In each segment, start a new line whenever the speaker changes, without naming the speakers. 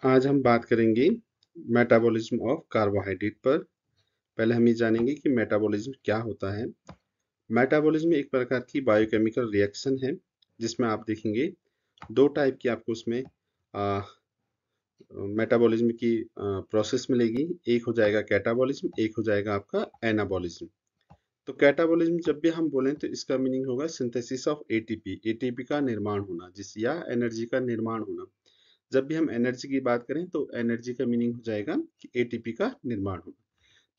आज हम बात करेंगे मेटाबॉलिज्म ऑफ कार्बोहाइड्रेट पर। पहले हम ये जानेंगे कि मेटाबॉलिज्म क्या होता है। मेटाबॉलिज्म एक प्रकार की बायोकेमिकल रिएक्शन है जिसमें आप देखेंगे दो टाइप की आपको उसमें मेटाबॉलिज्म की प्रोसेस मिलेगी। एक हो जाएगा कैटाबॉलिज्म, एक हो जाएगा आपका एनाबॉलिज्म। तो कैटाबॉलिज्म जब भी हम बोलें तो इसका मीनिंग होगा सिंथेसिस ऑफ एटीपी, एटीपी का निर्माण होना जिस या एनर्जी का निर्माण होना। जब भी हम एनर्जी की बात करें तो एनर्जी का मीनिंग हो जाएगा कि एटीपी का निर्माण होना।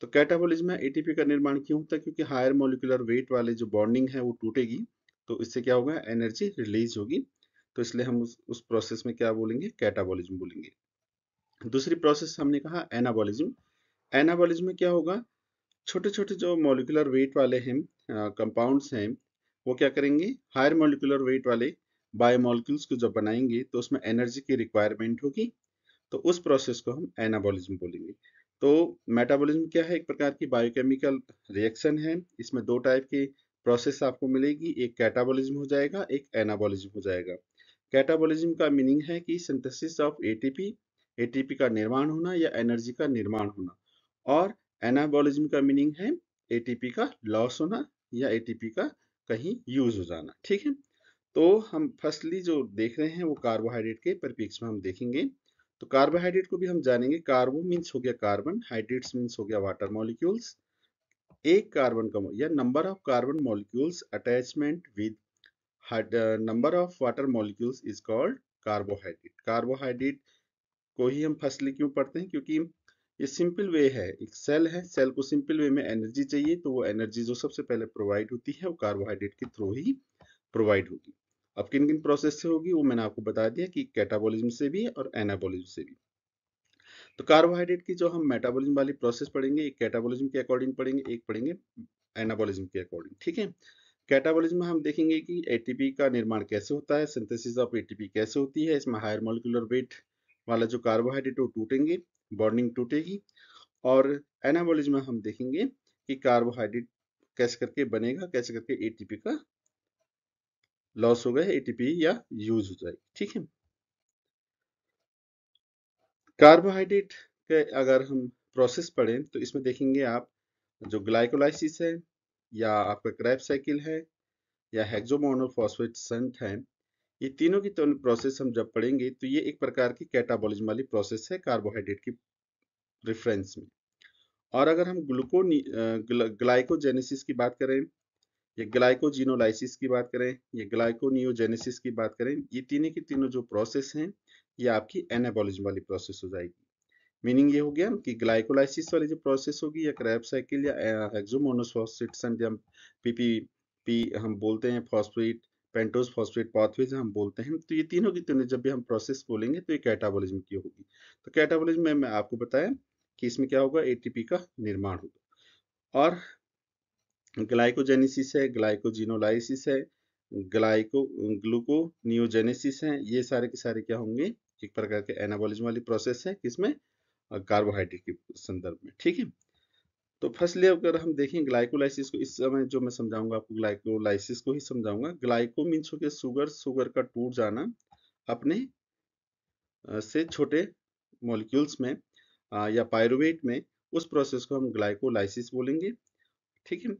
तो कैटाबॉलिज्म में एटीपी का निर्माण क्यों होता है? क्योंकि हायर मॉलिक्यूलर वेट वाले जो बॉन्डिंग है वो टूटेगी, तो इससे क्या होगा, एनर्जी रिलीज होगी। तो इसलिए हम उस प्रोसेस में क्या बोलेंगे, कैटाबॉलिज्म बोलेंगे। दूसरी प्रोसेस हमने कहा एनाबॉलिज्म। एनाबॉलिज्म में क्या होगा, छोटे छोटे जो मॉलिक्यूलर वेट वाले हैं कंपाउंड्स हैं, वो क्या करेंगे, हायर मॉलिक्यूलर वेट वाले बायोमोलिक्यूल्स को जब बनाएंगे तो उसमें एनर्जी की रिक्वायरमेंट होगी, तो उस प्रोसेस को हम एनाबॉलिज्म बोलेंगे। तो मेटाबॉलिज्म क्या है, एक प्रकार की बायोकेमिकल रिएक्शन है। इसमें दो टाइप की प्रोसेस आपको मिलेगी, एक कैटाबॉलिज्म हो जाएगा, एक एनाबॉलिज्म हो जाएगा। कैटाबॉलिज्म का मीनिंग है कि सिंथेसिस ऑफ एटीपी, एटीपी का निर्माण होना या एनर्जी का निर्माण होना। और एनाबॉलिज्म का मीनिंग है एटीपी का लॉस होना या एटीपी का कहीं यूज हो जाना। ठीक है, तो हम फर्स्टली जो देख रहे हैं वो कार्बोहाइड्रेट के परिप्रेक्ष्य में हम देखेंगे। तो कार्बोहाइड्रेट को भी हम जानेंगे। कार्बो मीन्स हो गया कार्बन, हाइड्रेट्स मीन्स हो गया वाटर मॉलिक्यूल्स। एक कार्बन का या number of carbon molecules attachment with number of water molecules is called carbohydrate. Carbohydrate को ही हम फर्स्टली क्यों पढ़ते हैं, क्योंकि ये सिंपल वे है, एक सेल है, सेल को सिंपल वे में एनर्जी चाहिए, तो वो एनर्जी जो सबसे पहले प्रोवाइड होती है वो कार्बोहाइड्रेट के थ्रू ही प्रोवाइड होगी। अब किन किन प्रोसेस से होगी वो मैंने आपको बता दिया कि कैटाबॉलिज्म से भी और एनाबॉलिज्म से भी। तो कार्बोहाइड्रेट की जो हम मेटाबॉलिज्म वाली प्रोसेस पढ़ेंगे, एक कैटाबॉलिज्म के अकॉर्डिंग पढ़ेंगे, एक पढ़ेंगे एनाबॉलिज्म के अकॉर्डिंग। ठीक है, कैटाबॉलिज्म में हम देखेंगे कि एटीपी का निर्माण कैसे होता है, सिंथेसिस ऑफ एटीपी कैसे होती है। इसमें हायर मॉलिक्यूलर वेट वाला जो कार्बोहाइड्रेट वो टूटेंगे, बॉन्डिंग टूटेगी। और एनाबॉलिज्म में हम देखेंगे कि कार्बोहाइड्रेट कैसे करके बनेगा, कैसे करके एटीपी का लॉस हो गया, एटीपी या यूज हो जाएगी। ठीक है, कार्बोहाइड्रेट के अगर हम प्रोसेस पढ़ें तो इसमें देखेंगे आप, जो ग्लाइकोलाइसिस है या आपका क्रेब्स साइकिल है या हेक्सोमोनोफॉस्फेट शंट है, ये तीनों की प्रोसेस हम जब पढ़ेंगे तो ये एक प्रकार की कैटाबॉलिज्म वाली प्रोसेस है कार्बोहाइड्रेट की रेफरेंस में। और अगर हम ग्लाइकोजेनेसिस की बात करें, ये ग्लाइकोजिनोलाइसिस की बात करें, ये ग्लाइकोनियोजेनेसिस की बात करें, ये तीनों की तीनों जो प्रोसेस हैं ये आपकी एनाबॉलिज्म वाली प्रोसेस हो जाएगी। मीनिंग ये हो गया कि ग्लाइकोलाइसिस वाली जो प्रोसेस होगी या क्रेब्स साइकिल या हेक्सोमोनोफॉस्फेट या पीपीपी हम बोलते हैं, फॉस्फेट पेंटोस फॉस्फेट पाथवेज हम बोलते हैं, तो ये तीनों की तीनों जब भी हम प्रोसेस बोलेंगे तो ये कैटाबॉलिज्म की होगी। तो कैटाबॉलिज्म में मैं आपको बताया कि इसमें क्या होगा, एटीपी का निर्माण होगा। और ग्लाइकोजेनेसिस है, ग्लाइकोजिनोलाइसिस है, ग्लाइको ग्लूकोनियोजेनेसिस है, ये सारे के सारे क्या होंगे, एक प्रकार के एनाबॉलिज्म वाली प्रोसेस है किसमें, कार्बोहाइड्रेट के संदर्भ में। ठीक है, तो फर्स्टली अगर हम देखें ग्लाइकोलाइसिस को, इस समय जो मैं समझाऊंगा आपको ग्लाइकोलाइसिस को ही समझाऊंगा। ग्लाइको मीन्स हो गया शुगर, शुगर का टूट जाना अपने से छोटे मॉलिक्यूल्स में या पायरुवेट में, उस प्रोसेस को हम ग्लाइकोलाइसिस बोलेंगे। ठीक है,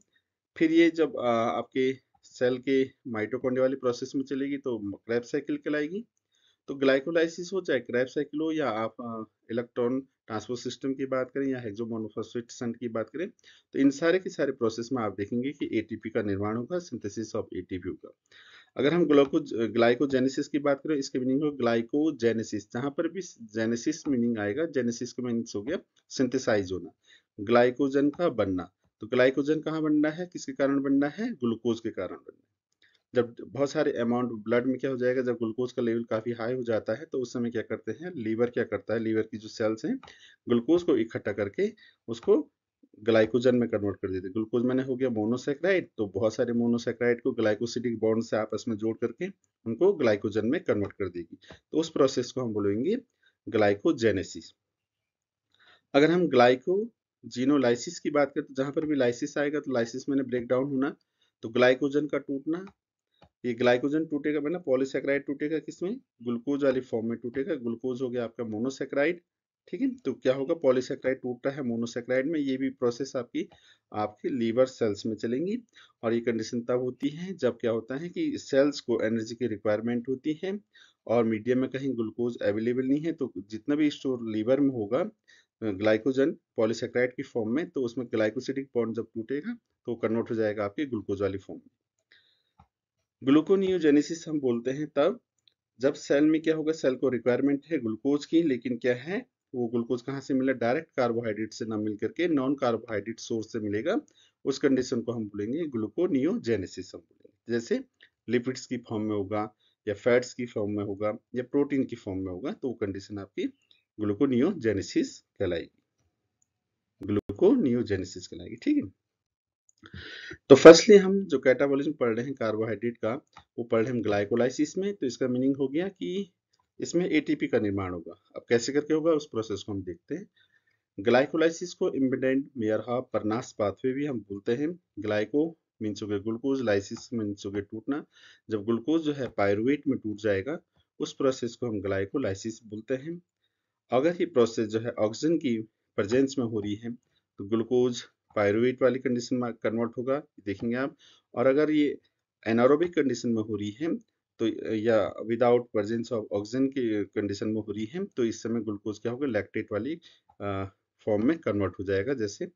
फिर ये जब आपके सेल के माइटोकॉन्ड्रिया वाली प्रोसेस में चलेगी तो क्रेब्स साइकिल कहलाएगी। तो ग्लाइकोलाइसिस हो चाहे क्रेब्स साइकिल हो या आप इलेक्ट्रॉन ट्रांसपोर्ट सिस्टम की बात करें या हेक्सोमोनोफॉस्फेट शंट की बात करें, तो इन सारे के सारे प्रोसेस में आप देखेंगे कि एटीपी का निर्माण होगा, सिंथेसिस ऑफ एटीपी होगा। अगर हम ग्लाइकोजेनेसिस की बात करें, इसके मीनिंग हो ग्लाइकोजेनेसिस, जहां पर भी जेनेसिस मीनिंग आएगा, जेनेसिस का मीनिंग हो गया सिंथेसाइज होना, ग्लाइकोजन का बनना। तो ग्लाइकोजन कहाँ बनना है, किसके कारण बनना है, ग्लूकोज के कारण बनना है। जब बहुत सारे अमाउंट ब्लड में क्या हो जाएगा, जब ग्लूकोज का लेवल काफी हाई हो जाता है तो उस समय क्या करते हैं, लीवर क्या करता है, लीवर की जो सेल्स हैं ग्लूकोज को इकट्ठा करके उसको ग्लाइकोजन में कन्वर्ट कर देते हैं। ग्लूकोज मैंने हो गया मोनोसेक्राइड, तो बहुत सारे मोनोसेक्राइड को ग्लाइकोसिडिक बॉन्ड से आपस में जोड़ करके उनको ग्लाइकोजन में कन्वर्ट कर देगी। तो उस प्रोसेस को हम बोलेंगे ग्लाइकोजेनेसिस। अगर हम ग्लाइकोजिनोलाइसिस की बात करें तो जहां पर भी लाइसिस आएगा तो लाइसिस मैंने ब्रेक डाउन होना, तो ग्लाइकोजन का टूटना, ये ग्लाइकोजन टूटेगा, मतलब पॉलीसेकेराइड टूटेगा किसमें, ग्लूकोज वाली फॉर्म में टूटेगा। ग्लूकोज हो गया आपका मोनोसेकेराइड, ठीक है। तो क्या होगा, पॉलीसेकेराइड टूट रहा है मोनोसेकेराइड में, ये भी प्रोसेस आपकी आपके लीवर सेल्स में चलेंगी। और ये कंडीशन तब होती है जब क्या होता है कि सेल्स को एनर्जी की रिक्वायरमेंट होती है और मीडियम में कहीं ग्लूकोज अवेलेबल नहीं है, तो जितना भी स्टोर लीवर में होगा ग्लाइकोजन पॉलीसेकेराइड की फॉर्म में, तो उसमें ग्लाइकोसिडिक बॉन्ड जब टूटेगा तो कन्वर्ट हो जाएगा आपके ग्लूकोज वाली फॉर्म में। ग्लूकोनियोजेनेसिस हम बोलते हैं तब जब सेल में क्या होगा, सेल को रिक्वायरमेंट है ग्लूकोज की, लेकिन क्या है वो ग्लूकोज कहाँ से मिला, डायरेक्ट कार्बोहाइड्रेट से ना मिल करके नॉन कार्बोहाइड्रेट सोर्स से मिलेगा। उस कंडीशन को हम बोलेंगे ग्लूकोनियोजेनेसिस हम बोलेंगे। जैसे लिपिड्स की फॉर्म में होगा या फैट्स की फॉर्म में होगा या प्रोटीन की फॉर्म में होगा, तो वो कंडीशन आपकी ग्लूकोनियोजेनेसिस कहलाएगी, ग्लूकोनियोजेनेसिस कहलाएगी, ठीक है। तो फर्स्टली हम जो कैटाबॉलिज्म पढ़ रहे हैं कार्बोहाइड्रेट का, वो पढ़ रहे हैं ग्लाइकोलाइसिस में। तो इसका मीनिंग हो गया कि इसमें एटीपी का निर्माण होगा। अब कैसे करके होगा उस प्रोसेस को हम देखते हैं। ग्लाइकोलाइसिस को इम्बिडेंट मेयरहाफ परनास पाथवे भी हम बोलते हैं। ग्लाइको मीन्स हो गया ग्लूकोज, लाइसिस मीन्स हो गया टूटना। जब ग्लूकोज जो है पायरुवेट में टूट जाएगा, उस प्रोसेस को हम ग्लाइकोलाइसिस बोलते हैं। अगर ये प्रोसेस जो है ऑक्सीजन की प्रेजेंस में हो रही है, तो ग्लूकोज पायरुवेट वाली कंडीशन में कन्वर्ट होगा, देखेंगे आप। और अगर ये एनारोबिक कंडीशन में हो रही है, तो या विदाउट प्रेजेंस ऑफ ऑक्सीजन की कंडीशन में हो रही है, तो इस समय ग्लूकोज क्या होगा, लैक्टेट वाली फॉर्म में कन्वर्ट हो जाएगा। जैसे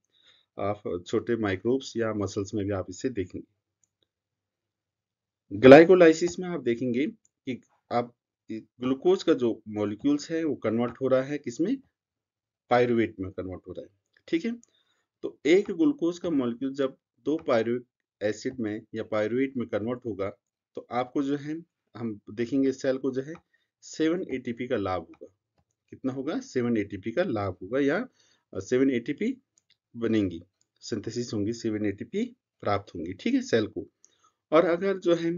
आप छोटे माइक्रोब्स या मसल्स में भी आप इसे देखेंगे। ग्लाइकोलाइसिस में आप देखेंगे कि आप ग्लूकोज का जो मॉलिक्यूल्स है वो कन्वर्ट हो रहा है किसमें, पायरुवेट में कन्वर्ट हो रहा है, ठीक है। तो एक ग्लूकोज का मॉलिक्यूल जब दो पायरुविक एसिड में या पायरुवेट में कन्वर्ट होगा, तो आपको जो है हम देखेंगे सेल को जो है 7 एटीपी का लाभ होगा। कितना होगा, 7 एटीपी का लाभ होगा, या 7 एटीपी बनेंगी, सिंथेसिस होंगी, 7 एटीपी प्राप्त होंगी, ठीक है सेल को। और अगर जो है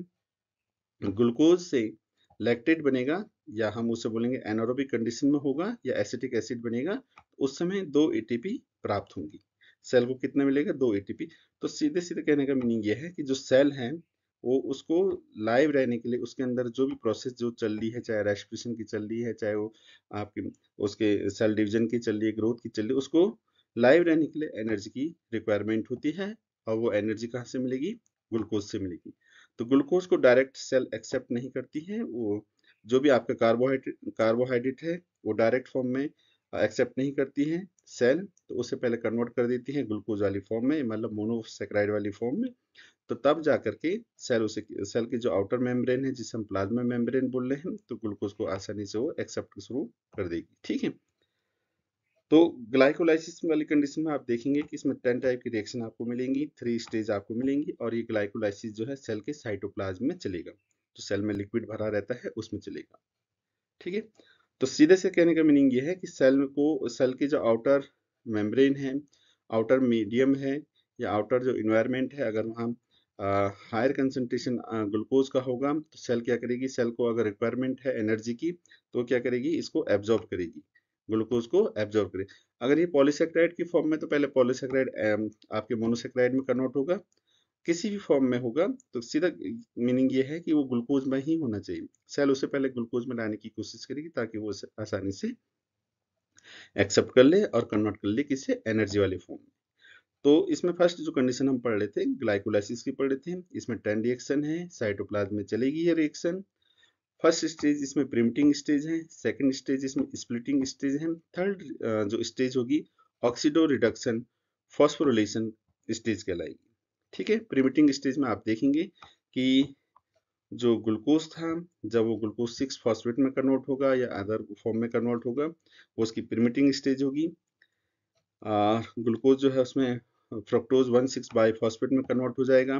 ग्लूकोज से लैक्टेट बनेगा, या हम उसे बोलेंगे एनारोबिक कंडीशन में होगा, या एसिटिक एसिड बनेगा, उस समय 2 एटीपी प्राप्त होंगी। सेल को कितना मिलेगा, 2 एटीपी। तो सीधे सीधे कहने का मीनिंग ये है कि जो सेल है वो उसको लाइव रहने के लिए उसके अंदर जो भी प्रोसेस जो चल रही है, चाहे रेस्पिरेशन की चल रही है, चाहे वो आपकी उसके सेल डिवीजन की चल रही है, ग्रोथ की चल रही है, उसको लाइव रहने के लिए एनर्जी की रिक्वायरमेंट होती है। और वो एनर्जी कहाँ से मिलेगी, ग्लूकोज से मिलेगी। तो ग्लूकोज को डायरेक्ट सेल एक्सेप्ट नहीं करती है, वो जो भी आपका कार्बोहाइड्रेट है वो डायरेक्ट फॉर्म में एक्सेप्ट नहीं करती है सेल, तो उसे पहले कन्वर्ट कर देती है ग्लूकोज वाली फॉर्म में, मतलब मोनोसेकेराइड वाली फॉर्म में। तो तब जा करके सेल उसे सेल की जो आउटर मेम्ब्रेन है, जिसे हम प्लाज्मा मेम्ब्रेन बोल रहे हैं, तो ग्लूकोज को आसानी से वो एक्सेप्ट शुरू कर देगी, ठीक है। तो ग्लाइकोलाइसिस वाली कंडीशन में आप देखेंगे कि इसमें 10 टाइप की रिएक्शन आपको मिलेंगी, 3 स्टेज आपको मिलेंगी, और ये ग्लाइकोलाइसिस जो है सेल के साइटोप्लाज्म में चलेगा, जो सेल में लिक्विड भरा रहता है उसमें चलेगा, ठीक है। तो सीधे से कहने का मीनिंग ये है कि सेल की जो आउटर मेम्ब्रेन है, आउटर मीडियम है, या आउटर जो इन्वायरमेंट है, अगर वहाँ हायर कंसंट्रेशन ग्लूकोज का होगा, तो सेल क्या करेगी, सेल को अगर रिक्वायरमेंट है एनर्जी की, तो क्या करेगी, इसको एब्जॉर्ब करेगी, ग्लूकोज को एब्जॉर्ब करेगी। अगर ये पॉलीसेकेराइड की फॉर्म में, तो पहले पॉलीसेकेराइड आपके मोनोसेकेराइड में कन्वर्ट होगा। किसी भी फॉर्म में होगा तो सीधा मीनिंग ये है कि वो ग्लूकोज में ही होना चाहिए। सेल उसे पहले ग्लूकोज में लाने की कोशिश करेगी ताकि वो उसे आसानी से एक्सेप्ट कर ले और कन्वर्ट कर ले किसी एनर्जी वाले फॉर्म में। तो इसमें फर्स्ट जो कंडीशन हम पढ़ रहे थे ग्लाइकोलाइसिस की पढ़ रहे थे, इसमें 10 रिएक्शन है, साइटोप्लाज्म में चलेगी ये रिएक्शन। फर्स्ट स्टेज इसमें प्रिमिटिंग स्टेज है, सेकंड स्टेज इसमें स्प्लिटिंग स्टेज है, थर्ड जो स्टेज होगी ऑक्सीडो रिडक्शन फॉस्फोरिलेशन स्टेज कहलाएगी, ठीक है। प्रिमिटिंग स्टेज में आप देखेंगे कि जो ग्लूकोज था, जब वो ग्लूकोज 6 फॉस्फेट में कन्वर्ट होगा या अदर फॉर्म में कन्वर्ट होगा, वो उसकी प्रिमिटिंग स्टेज होगी। ग्लूकोज जो है उसमें फ्रक्टोज 1,6 बाईफॉस्फेट में कन्वर्ट हो जाएगा,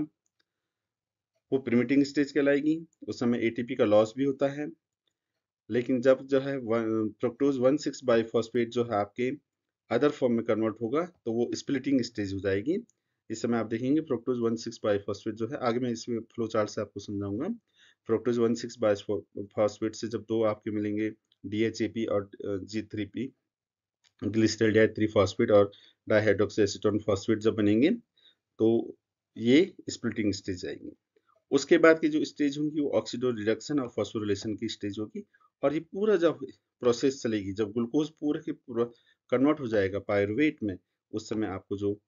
वो प्रिमिटिंग स्टेज कहलाएगी। उस समय एटीपी का लॉस भी होता है। लेकिन जब जो है फ्रक्टोज 1,6 बाईफॉस्फेट जो है आपके अदर फॉर्म में कन्वर्ट होगा, तो वो स्प्लिटिंग स्टेज हो जाएगी। इस समय आप देखेंगे फ्रक्टोज 1,6 बाईफॉस्फेट जो है, आगे मैं इसमें फ्लो चार्ट से आपको समझाऊंगा। फ्रक्टोज 1,6 बाईफॉस्फेट से जब दो आपके मिलेंगे DHAP और G3P ग्लिसरॉल्डिहाइड 3 फॉस्फेट और डाइहाइड्रोक्सी एसीटोन फॉस्फेट जब बनेंगे, तो ये स्प्लिटिंग स्टेज आएंगे। उसके बाद की जो स्टेज होंगी वो ऑक्सीडो रिडक्शन और फॉस्फोरिलेशन की स्टेज होगी। और ये पूरा जब प्रोसेस चलेगी, जब ग्लूकोज पूरा के पूरा कन्वर्ट हो जाएगा पायरुवेट में, उस समय आपको जो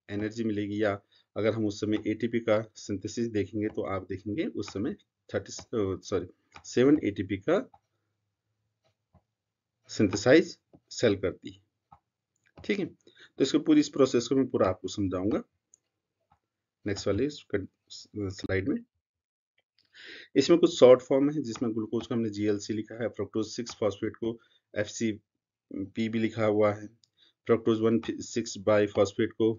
एनर्जी मिलेगी, या अगर हम उस समय एटीपी का सिंथेसिस देखेंगे तो आप देखेंगे उस समय 7 एटीपी का सिंथेसाइज सेल करती है। ठीक है, तो इसको पूरी इस प्रोसेस को मैं पूरा आपको समझाऊंगा नेक्स्ट वाले स्लाइड में। इसमें कुछ शॉर्ट फॉर्म है जिसमें ग्लूकोज को हमने जीएलसी लिखा है, फ्रक्टोज 6 फॉस्फेट को एफसीपी भी लिखा हुआ है, फ्रक्टोज 1,6 बाई फॉस्फेट को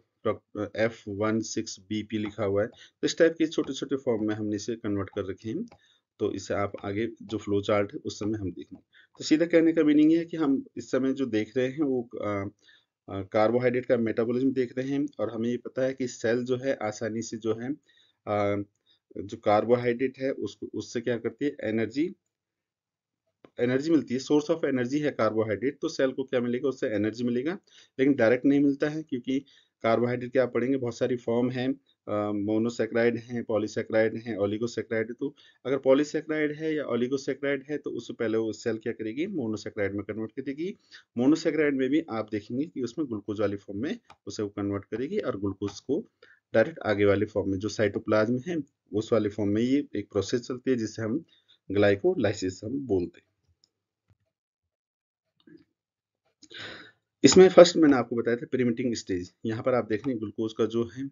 F16BP लिखा हुआ है। तो इस टाइप के छोटे छोटे फॉर्म में हमने इसे कन्वर्ट कर रखे हैं। तो इसे आप आगे जो फ्लो चार्ट है उस समय हम देखेंगे। तो सीधा कहने का मीनिंग है कि हम इस समय जो देख रहे हैं वो कार्बोहाइड्रेट का मेटाबॉलिज्म देख रहे हैं, और हमें ये पता है कि सेल जो है आसानी से जो है जो कार्बोहाइड्रेट है उसको उससे क्या करती है, एनर्जी एनर्जी मिलती है। सोर्स ऑफ एनर्जी है कार्बोहाइड्रेट, तो सेल को क्या मिलेगा, उससे एनर्जी मिलेगा। लेकिन डायरेक्ट नहीं मिलता है, क्योंकि कार्बोहाइड्रेट के आप पढ़ेंगे बहुत सारी फॉर्म है, मोनोसेक्राइड हैं, पॉलीसेक्राइड हैं, ओलिगोसेक्राइड है। तो अगर पॉलीसेक्राइड है या ओलिगोसेक्राइड है तो उससे पहले वो सेल क्या करेगी, मोनोसेक्राइड में कन्वर्ट कर देगी। मोनोसेक्राइड में भी आप देखेंगे कि उसमें ग्लूकोज वाली फॉर्म में उसे वो कन्वर्ट करेगी, और ग्लूकोज को डायरेक्ट आगे वाले फॉर्म में जो साइटोप्लाज्म है उस वाले फॉर्म में ये एक प्रोसेस चलती है जिसे हम ग्लाइकोलाइसिस हम बोलते हैं। इसमें फर्स्ट मैंने आपको बताया था प्रीमिटिंग स्टेज। यहाँ पर आप देख रहे हैं ग्लूकोज का जो है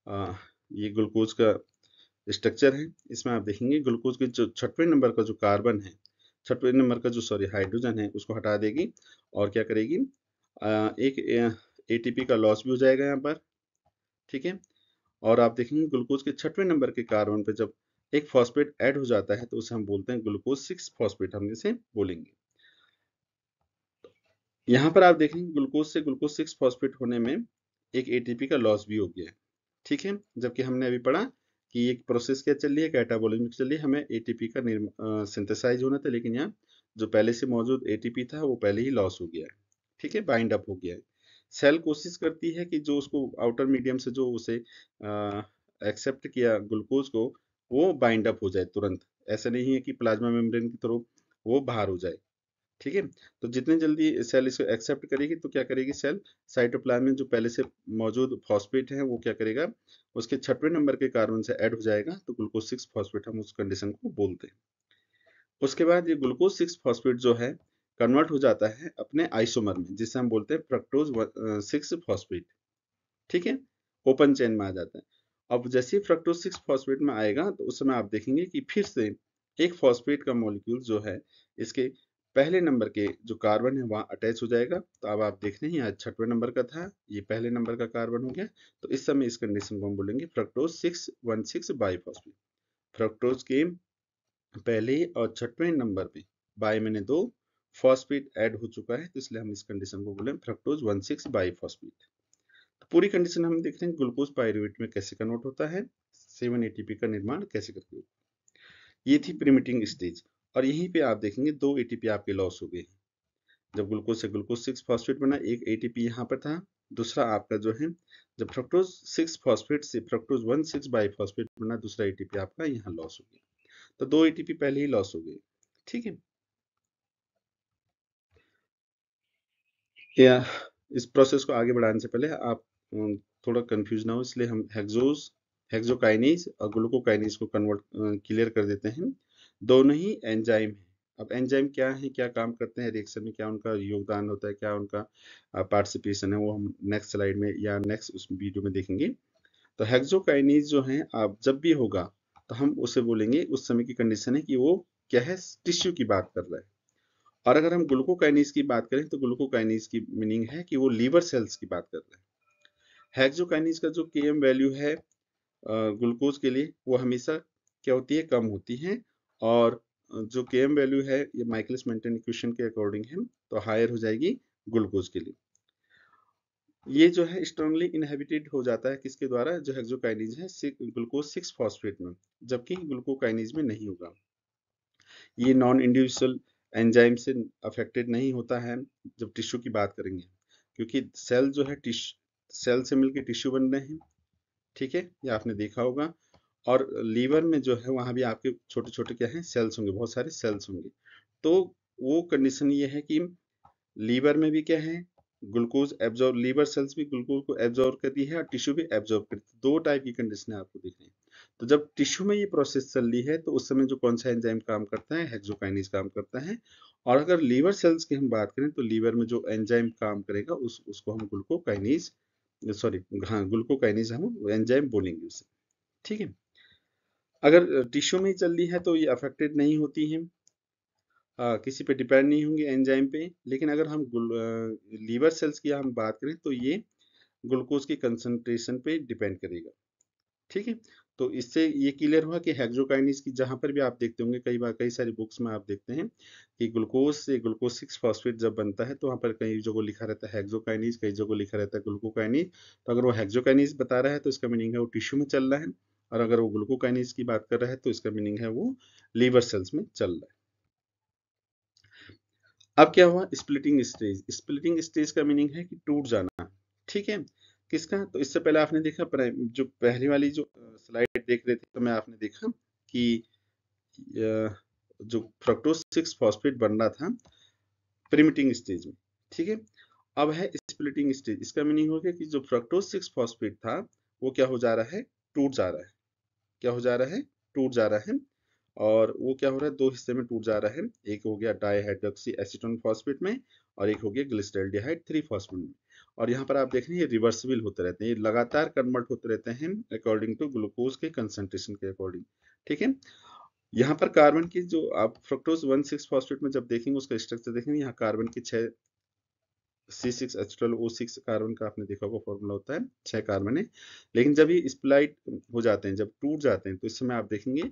आ, ये ग्लूकोज का स्ट्रक्चर है। इसमें आप देखेंगे ग्लूकोज के जो 6वें नंबर का जो कार्बन है, 6वें नंबर का जो सॉरी हाइड्रोजन है उसको हटा देगी, और क्या करेगी, एक एटीपी का लॉस भी हो जाएगा यहाँ पर। ठीक है, और आप देखेंगे ग्लूकोज के 6वें नंबर के कार्बन पे जब एक फॉस्फेट ऐड हो जाता है तो उसे हम बोलते हैं ग्लूकोज 6 फॉस्फेट, हम इसे बोलेंगे। यहाँ पर आप देखेंगे ग्लूकोज से ग्लूकोज 6 फॉस्फेट होने में एक एटीपी का लॉस भी हो गया है। ठीक है, जबकि हमने अभी पढ़ा कि एक प्रोसेस क्या चल रही है, कैटाबोलिज्म चल रही है, हमें एटीपी का सिंथेसाइज होना था, लेकिन यहाँ जो पहले से मौजूद एटीपी था वो पहले ही लॉस हो गया है। ठीक है, बाइंड अप हो गया है। सेल कोशिश करती है कि जो उसको आउटर मीडियम से जो उसे एक्सेप्ट किया ग्लूकोज को, वो बाइंड अप हो जाए तुरंत। ऐसा नहीं है कि प्लाज्मा मेम्ब्रेन की तरफ वो बाहर हो जाए। ठीक है, तो जितनी जल्दी सेल इसको एक्सेप्ट करेगी तो क्या करेगी, सेल साइटोप्लाज्म में जो पहले से मौजूद फॉस्फेट है वो क्या करेगा, उसके 6वें नंबर के कार्बन से ऐड हो जाएगा, तो ग्लूकोज 6 फॉस्फेट हम उस कंडीशन को बोलते हैं। उसके बाद ये ग्लूकोज 6 फॉस्फेट जो है कन्वर्ट हो जाता है अपने आइसोमर में, जिसे हम बोलते हैं फ्रक्टोज 6 फॉस्फेट। ठीक है, ओपन चेन में आ जाता है। अब जैसे ही फ्रक्टोज 6 फॉस्फेट में आएगा तो उस समय आप देखेंगे कि फिर से एक फॉस्फेट का मॉलिक्यूल जो है इसके पहले नंबर के जो कार्बन है वहां अटैच हो जाएगा। तो अब आप देख रहे हैं आज 6वें नंबर का था, ये पहले नंबर का कार्बन हो गया। तो इस समय इस कंडीशन को हम बोलेंगे फ्रक्टोज 6,1,6 बाईफॉस्फेट। फ्रक्टोज के पहले और 6वें नंबर पे बाई मैंने दो फॉस्फेट ऐड हो चुका है, तो इसलिए हम इस कंडीशन को बोले फ्रक्टोज 1,6 बाईफॉस्फेट। पूरी कंडीशन हम देख रहे हैं ग्लूकोज पायरुवेट में कैसे कन्वर्ट होता है, 7 एटीपी का निर्माण कैसे करते हो। ये थी प्रीमिटिंग स्टेज, और यहीं पे आप देखेंगे 2 एटीपी आपके लॉस हो गए। जब ग्लूकोज से ग्लूकोज 6 फॉस्फेट बना, एक एटीपी यहाँ पर था, दूसरा आपका जो है जब फ्रक्टोज 6 फॉस्फेट से फ्रक्टोज 1,6 बाईफॉस्फेट बना, दूसरा एटीपी आपका यहाँ लॉस हो गया। तो 2 एटीपी पहले ही लॉस हो गए। ठीक है, या इस प्रोसेस को आगे बढ़ाने से पहले आप थोड़ा कंफ्यूज ना हो, इसलिए हम हेक्सोकाइनेज और ग्लूकोकाइनेज को कन्वर्ट क्लियर कर देते हैं। दोनों ही एंजाइम हैं। अब एंजाइम क्या है, क्या काम करते हैं रिएक्शन में, क्या उनका योगदान होता है, क्या उनका पार्टिसिपेशन है, वो हम नेक्स्ट स्लाइड में या नेक्स्ट उस वीडियो में देखेंगे। तो हेक्सोकाइनेज जो है आप जब भी होगा तो हम उसे बोलेंगे, उस समय की कंडीशन है कि वो क्या है, टिश्यू की बात कर रहा है। और अगर हम ग्लूकोकाइनेज की बात करें तो ग्लूकोकाइनेज की मीनिंग है कि वो लीवर सेल्स की बात कर रहे हैं। हेक्सोकाइनेज का जो केएम वैल्यू है ग्लूकोज के लिए वो हमेशा क्या होती है, कम होती है। और जो केएम वैल्यू है ये माइकलिस मेंटेन इक्वेशन के अकॉर्डिंग है, तो हायर हो जाएगी ग्लूकोज के लिए। ये जो है स्ट्रांगली इनहेबिटेड हो जाता है किसके द्वारा, जो हेक्सोकाइनेज है ग्लूकोज 6 फॉस्फेट में, जबकि ग्लूकोकाइनेज में नहीं होगा। ये नॉन इंडिविजुअल एंजाइम से अफेक्टेड नहीं होता है जब टिश्यू की बात करेंगे, क्योंकि सेल जो है सेल से मिलकर टिश्यू बन रहे हैं। ठीक है, ये आपने देखा होगा। और लीवर में जो है वहाँ भी आपके छोटे छोटे क्या हैं, सेल्स होंगे, बहुत सारे सेल्स होंगे। तो वो कंडीशन ये है कि लीवर में भी क्या है, ग्लूकोज एब्जॉर्ब, लीवर सेल्स भी ग्लूकोज को एब्जॉर्ब करती है और टिश्यू भी एब्जॉर्ब करती है। दो टाइप की कंडीशन आपको दिख रही है। तो जब टिश्यू में ये प्रोसेस चल रही है तो उस समय जो कौन सा एंजाइम काम करता है, हेक्सोकाइनेज काम करता है। और अगर लीवर सेल्स की हम बात करें तो लीवर में जो एंजाइम काम करेगा उसको हम ग्लूकोकाइनेज, सॉरी, हाँ, ग्लूकोकाइनेज हम एंजाइम बोलेंगे उसे। ठीक है। अगर टिश्यू में ही चल रही है तो ये अफेक्टेड नहीं होती है, किसी पे डिपेंड नहीं होंगे एंजाइम पे। लेकिन अगर हम लीवर सेल्स की हम बात करें तो ये ग्लूकोज की कंसंट्रेशन पे डिपेंड करेगा। ठीक है। तो इससे ये क्लियर हुआ कि हेक्सोकाइनेज की जहां पर भी आप देखते होंगे, कई बार कई सारी बुक्स में आप देखते हैं कि ग्लूकोज से ग्लूकोज 6 फॉस्फेट जब बनता है तो वहां पर कई जगह लिखा रहता है हेक्सोकाइनेज, कई जगह लिखा रहता है ग्लूकोकाइनेज। तो अगर वो हेक्सोकाइनेज बता रहा है तो इसका मीनिंग है वो टिश्यू में चल रहा है, और अगर वो ग्लूकोकाइनेज की बात कर रहा है तो इसका मीनिंग है वो लीवर सेल्स में चल रहा है। अब क्या हुआ, स्प्लिटिंग स्टेज। स्प्लिटिंग स्टेज का मीनिंग है कि टूट जाना। ठीक है। किसका, तो इससे पहले आपने देखा जो पहली वाली जो स्लाइड देख रहे थे तो मैं आपने देखा कि जो फ्रक्टोज 6 फॉस्फेट बन रहा था प्रिमिटिंग स्टेज में। ठीक है। अब है स्प्लिटिंग स्टेज। इसका मीनिंग हो गया कि जो फ्रक्टोज 6 फॉस्फेट था वो क्या हो जा रहा है, टूट जा रहा है। क्या हो जा रहा है, टूट जा रहा है। और वो क्या हो रहा है, दो हिस्से में टूट जा रहा है। एक हो गया डाईहाइड्रोक्सी एसीटोन फॉस्फेट में, और एक हो गया ग्लिसरॉल्डिहाइड 3 फॉस्फेट में। और यहाँ पर आप देख रहे हैं ये रिवर्सिबल होते रहते हैं, ये लगातार कन्वर्ट होते रहते हैं अकॉर्डिंग टू ग्लूकोज के कंसंट्रेशन के अकॉर्डिंग। ठीक है। यहाँ पर कार्बन की जो आप फ्रक्टोज 1,6 फॉस्फेट में जब देखेंगे उसका स्ट्रक्चर देखेंगे, यहाँ कार्बन की 6 C6H12O6 कार्बन का आपने देखा होगा फॉर्मूला होता है, 6 कार्बन है। लेकिन जब ये स्प्लाइट हो जाते हैं, जब टूट जाते हैं, तो इस समय आप देखेंगे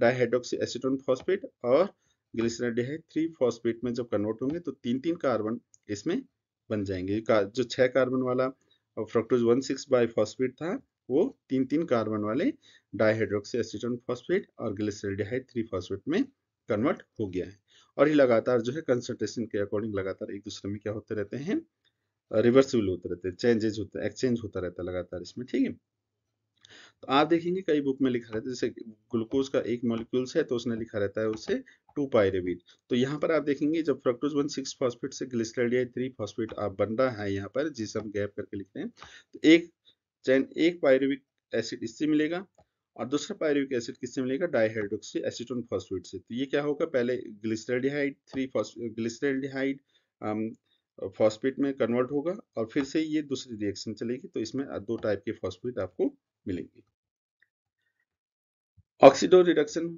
डाईहाइड्रोक्सी एसीटोन फॉस्फेट और ग्लिसरॉल्डिहाइड 3 फॉस्फेट में जब कन्वर्ट होंगे तो 3-3 कार्बन इसमें बन जाएंगे। जो 6 कार्बन वाला फ्रक्टोज 1,6 बाई फॉस्फेट था वो 3-3 कार्बन वाले डाईहाइड्रोक्सी एसीटोन फॉस्फेट और ग्लिसरॉल्डिहाइड 3 फॉस्फेट में कन्वर्ट हो गया है। और ये लगातार जो है कंसंट्रेशन के अकॉर्डिंग लगातार एक दूसरे में क्या होते रहते हैं, रिवर्सिबल होते रहते हैं, चेंजेस होते हैं, एक्सचेंज होता रहता है लगातार इसमें। ठीक है। तो आप देखेंगे कई बुक में लिखा रहता है, जैसे ग्लूकोज का एक मॉलिक्यूल्स है तो उसने लिखा रहता है उसे 2 पायरुवेट। तो यहाँ पर आप देखेंगे जब फ्रक्टोज 1,6 फॉस्फेट से ग्लिसरॉल्डिहाइड 3 फॉस्फेट आप बन रहा है यहाँ पर, जिसे हम गैप करके लिखते हैं, तो एक पायरुविक एसिड इससे मिलेगा और दूसरा पायरुविक एसिड किससे मिलेगा, डाईहाइड्रोक्सी एसीटोन फॉस्फेट से। तो ये क्या होगा, पहले ग्लिसरॉल्डिहाइड 3 ग्लिसरॉल्डिहाइड फॉस्फेट में कन्वर्ट होगा और फिर से ये दूसरी रिएक्शन चलेगी, तो इसमें दो टाइप के फॉस्फेट आपको मिलेंगे। ऑक्सीडो रिडक्शन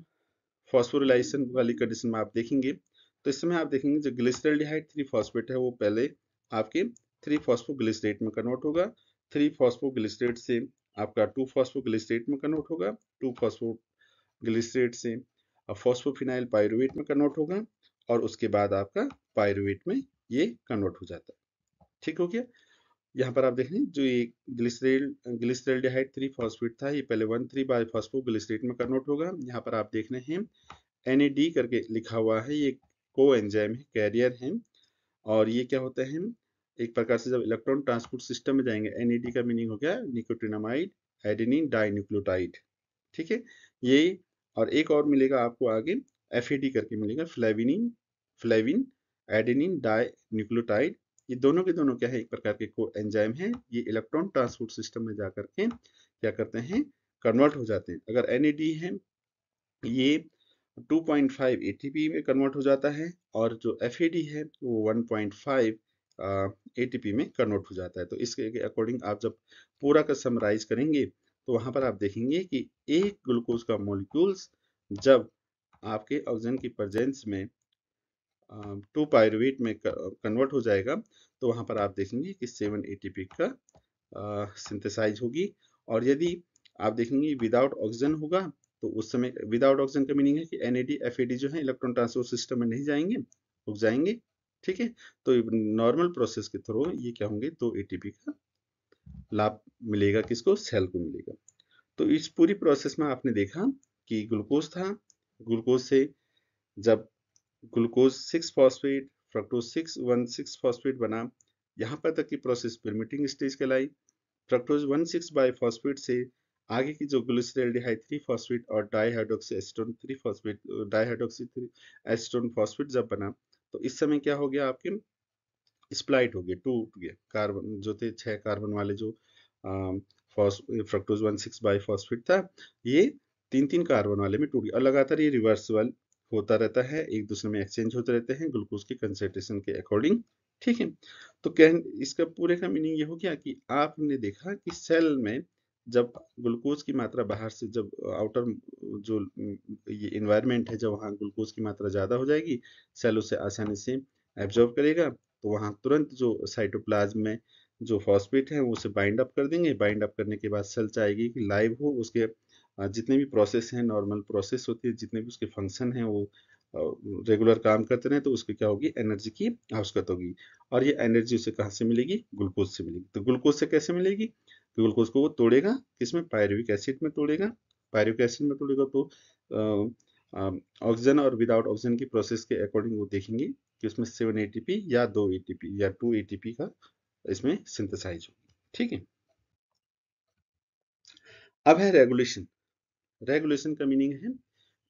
फॉस्फोरिलाइजेशन वाली कंडीशन में आप देखेंगे तो इस समय आप देखेंगे जो ग्लिसरॉल्डिहाइड 3 फॉस्फेट है वो पहले आपके 3 फॉस्फोग्लिसरेट में कन्वर्ट होगा, 3 फॉस्फोग्लिसरेट से आपका 2 फॉस्फोग्लिसरेट में कन्वर्ट होगा, 2 फॉस्फोग्लिसरेट से फॉस्फोफिनाइल पायरुवेट में कन्वर्ट होगा, और उसके बाद आपका पायरुवेट में ये कन्वर्ट हो जाता है। ठीक हो गया। यहाँ पर आप देख रहे हैं जो ये ग्लिसरॉल्डिहाइड 3 फॉस्फेट था ये पहले 1,3 बाई फॉस्फोग्लिसरेट में कन्वर्ट होगा। यहाँ पर आप देख रहे हैं NAD करके लिखा हुआ है, ये को एंजाइम है, कैरियर है। और ये क्या होता है, एक प्रकार से जब इलेक्ट्रॉन ट्रांसपोर्ट सिस्टम में जाएंगे, NAD का मीनिंग हो गया निकोटिनामाइड एडेनिन डाइन्यूक्लियोटाइड। ठीक है। ये और एक और मिलेगा आपको आगे, FAD करके मिलेगा, फ्लेविन एडेनिन डाई न्यूक्लियोटाइड। ये दोनों के दोनों क्या है, एक प्रकार के को एंजाइम है, ये इलेक्ट्रॉन ट्रांसपोर्ट सिस्टम में जाकर के क्या करते हैं, कन्वर्ट हो जाते हैं। अगर NAD है ये 2.5 ATP में कन्वर्ट हो जाता है, और जो FAD है वो 1.5 ATP में कन्वर्ट हो जाता है। तो इसके अकॉर्डिंग आप जब पूरा का समराइज करेंगे तो वहां पर आप देखेंगे कि एक ग्लूकोज का मॉलिक्यूल्स जब आपके ऑक्सीजन की प्रेजेंस में 2 पायरुवेट में कन्वर्ट हो जाएगा तो वहां पर आप देखेंगे कि 7 ATP का सिंथेसाइज होगी। और यदि आप देखेंगे विदाउट ऑक्सीजन होगा तो उस समय विदाउट ऑक्सीजन का मीनिंग है कि NAD FAD जो है इलेक्ट्रॉन ट्रांसपोर्ट सिस्टम में नहीं जाएंगे, रुक जाएंगे। ठीक है। तो नॉर्मल प्रोसेस के थ्रू ये क्या होंगे, 2 ATP का लाभ मिलेगा, किसको, सेल को मिलेगा। तो इस पूरी प्रोसेस में आपने देखा कि ग्लूकोज था, ग्लूकोज से जब ग्लूकोज 6 फॉस्फेट फ्रक्टोज 6 फॉस्फेट बना, यहाँ पर तक की प्रोसेस परमिटिंग स्टेज कहलाई। फ्रक्टोज 1,6 बाई फॉस्फेट से आगे की जो ग्लिसरॉल्डिहाइड 3 फॉस्फेट और dihydroxy acetone 3 phosphate, dihydroxy 3 acetone phosphate जब बना, तो इस समय क्या हो गया, आपके स्प्लाइट हो गए, टूट गए। कार्बन जो थे 6 कार्बन वाले जो फ्रक्टोज 1,6 बाइफॉस्फेट था, ये 3-3 कार्बन वाले में टूट गया, और लगातार ये रिवर्सिबल होता रहता है, एक दूसरे में एक्सचेंज होते रहते हैं ग्लूकोज की कंसेंट्रेशन के अकॉर्डिंग। ठीक है, तो कह इसका पूरे का मीनिंग ये हो गया कि आपने देखा कि सेल में जब ग्लूकोज की मात्रा बाहर से, जब आउटर जो ये इन्वायरमेंट है, जब वहाँ ग्लूकोज की मात्रा ज़्यादा हो जाएगी, सेल उसे आसानी से एब्जॉर्ब करेगा, तो वहाँ तुरंत जो साइटोप्लाज्म में जो फॉस्फेट है वो उसे बाइंड अप कर देंगे। बाइंड अप करने के बाद सेल चाहेगी कि लाइव हो, उसके जितने भी प्रोसेस हैं, नॉर्मल प्रोसेस होती है, जितने भी उसके फंक्शन हैं, वो रेगुलर काम करते रहे, तो उसकी क्या होगी, एनर्जी की आवश्यकता होगी। और ये एनर्जी उसे कहाँ से मिलेगी, ग्लूकोज से मिलेगी। तो ग्लूकोज से कैसे मिलेगी, तो ग्लूकोज को वो तोड़ेगा किसमें, पायरुविक एसिड में तोड़ेगा। पायरुविक एसिड में तोड़ेगा तो ऑक्सीजन और विदाउट ऑक्सीजन की प्रोसेस के अकॉर्डिंग वो देखेंगे कि उसमें 7 एटीपी या 2 एटीपी या 2 एटीपी का इसमें सिंथेसाइज होगी। ठीक है, अब है रेगुलेशन। रेगुलेशन का मीनिंग है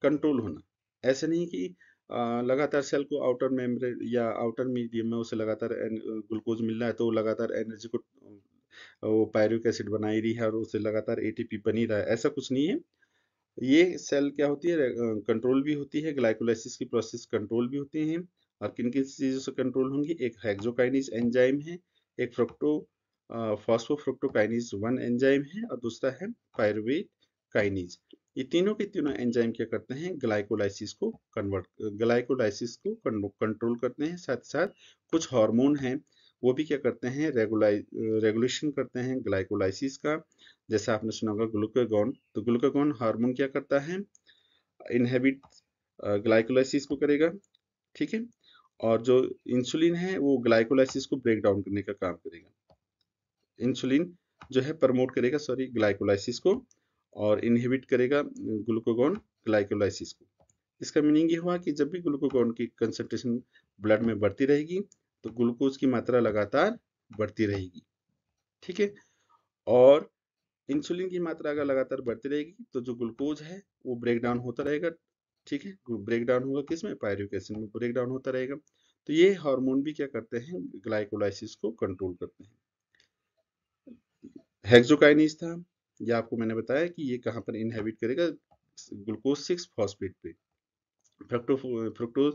कंट्रोल होना। ऐसे नहीं कि लगातार सेल को आउटर मेम्ब्रेन या आउटर मीडियम में उसे लगातार ग्लूकोज मिल रहा है, तो वो लगातार एनर्जी को वो पायरुविक एसिड बना ही रही है और उसे लगातार एटीपी बन ही रहा है, ऐसा कुछ नहीं है। ये सेल क्या होती है, कंट्रोल भी होती है, ग्लाइकोलाइसिस की प्रोसेस कंट्रोल भी होती है। और किन किन चीज़ों से कंट्रोल होंगी, एक हेक्सोकाइनेज एंजाइम है, एक फॉस्फोफ्रुक्टोकाइनेज 1 एंजाइम है, और दूसरा है पायरुवेट काइनेज। ये तीनों के तीनों एंजाइम क्या करते हैं, ग्लाइकोलाइसिस को कंट्रोल करते हैं। साथ साथ कुछ हार्मोन हैं, वो भी क्या करते हैं, रेगुलेशन करते हैं ग्लाइकोलाइसिस का। जैसा आपने सुना होगा ग्लूकागॉन, तो ग्लूकागॉन हार्मोन क्या करता है, इनहेबिट ग्लाइकोलाइसिस को करेगा। ठीक है, और जो इंसुलिन है वो ग्लाइकोलाइसिस को ब्रेक डाउन करने का काम करेगा। इंसुलिन जो है प्रमोट करेगा, सॉरी, ग्लाइकोलाइसिस को, और इनहिबिट करेगा ग्लूकागॉन ग्लाइकोलाइसिस को। इसका मीनिंग ये हुआ कि जब भी ग्लूकागॉन की कंसंट्रेशन ब्लड में बढ़ती रहेगी, तो ग्लूकोज की मात्रा लगातार बढ़ती रहेगी। ठीक है, और इंसुलिन की मात्रा अगर लगातार बढ़ती रहेगी, तो जो ग्लूकोज है वो ब्रेक डाउन होता रहेगा। ठीक है, ब्रेक डाउन होगा किसमें, पायरुविक एसिड में ब्रेक डाउन होता रहेगा। तो ये हार्मोन भी क्या करते हैं, ग्लाइकोलाइसिस को कंट्रोल करते हैं। हेक्सोकाइनेज था, ये आपको मैंने बताया कि ये कहाँ पर इनहेबिट करेगा, ग्लूकोज 6 फॉस्फेट पे। फ्रुक्टोज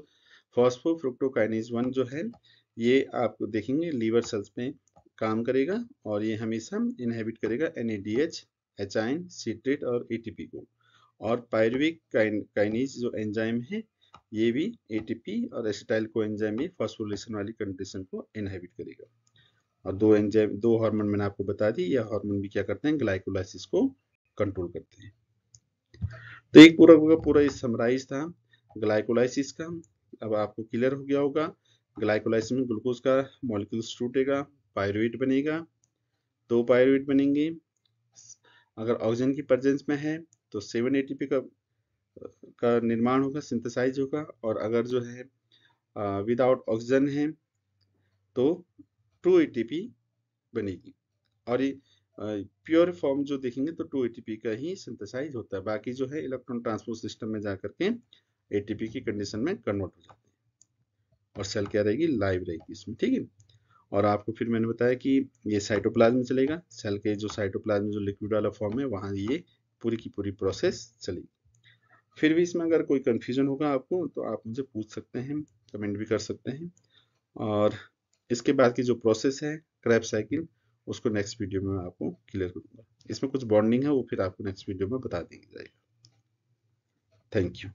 फॉस्फोफ्रुक्टोकाइनेज 1 जो है, ये आप देखेंगे लीवर सेल्स में काम करेगा, और ये हमेशा इनहेबिट करेगा NADH, एचाइन, सिट्रेट और ATP को। और पायरुविक काइनेज जो एंजाइम है, ये भी ATP और एसिटाइल को एंजाइम भी फॉस्फोरिलेशन वाली कंडीशन को इनहेबिट करेगा। और दो एंजाइम, दो हार्मोन मैंने आपको बता दी, यह हार्मोन भी क्या करते हैं, ग्लाइकोलाइसिस को कंट्रोल करते हैं। तो एक पूरा का पूरा ये समराइज था ग्लाइकोलाइसिस का। अब आपको क्लियर हो गया होगा, ग्लाइकोलाइसिस में ग्लूकोज का मॉलिक्यूल्स टूटेगा, पायरुवेट बनेगा, 2 पायरुवेट बनेंगे। अगर ऑक्सीजन की प्रेजेंस में है तो 7 एटीपी का निर्माण होगा, सिंथेसाइज होगा। और अगर जो है विदाउट ऑक्सीजन है तो 2 एटीपी बनेगी। और ये प्योर फॉर्म जो देखेंगे तो 2 एटीपी का ही सिंथेसाइज होता है, बाकी जो है इलेक्ट्रॉन ट्रांसपोर्ट सिस्टम में जाकर के एटीपी की कंडीशन में कन्वर्ट हो जाते हैं, और सेल क्या रहेगी, लाइव रहेगी इसमें। ठीक है, और आपको फिर मैंने बताया कि ये साइटोप्लाज्म में चलेगा, सेल के जो साइटोप्लाज्म जो लिक्विड वाला फॉर्म है, वहाँ ये पूरी की पूरी प्रोसेस चलेगी। फिर भी इसमें अगर कोई कंफ्यूजन होगा आपको, तो आप मुझे पूछ सकते हैं, कमेंट भी कर सकते हैं। और इसके बाद की जो प्रोसेस है क्रेब्स साइकिल, उसको नेक्स्ट वीडियो में मैं आपको क्लियर करूंगा। इसमें कुछ बॉन्डिंग है, वो फिर आपको नेक्स्ट वीडियो में बता दी जाएगी। Thank you.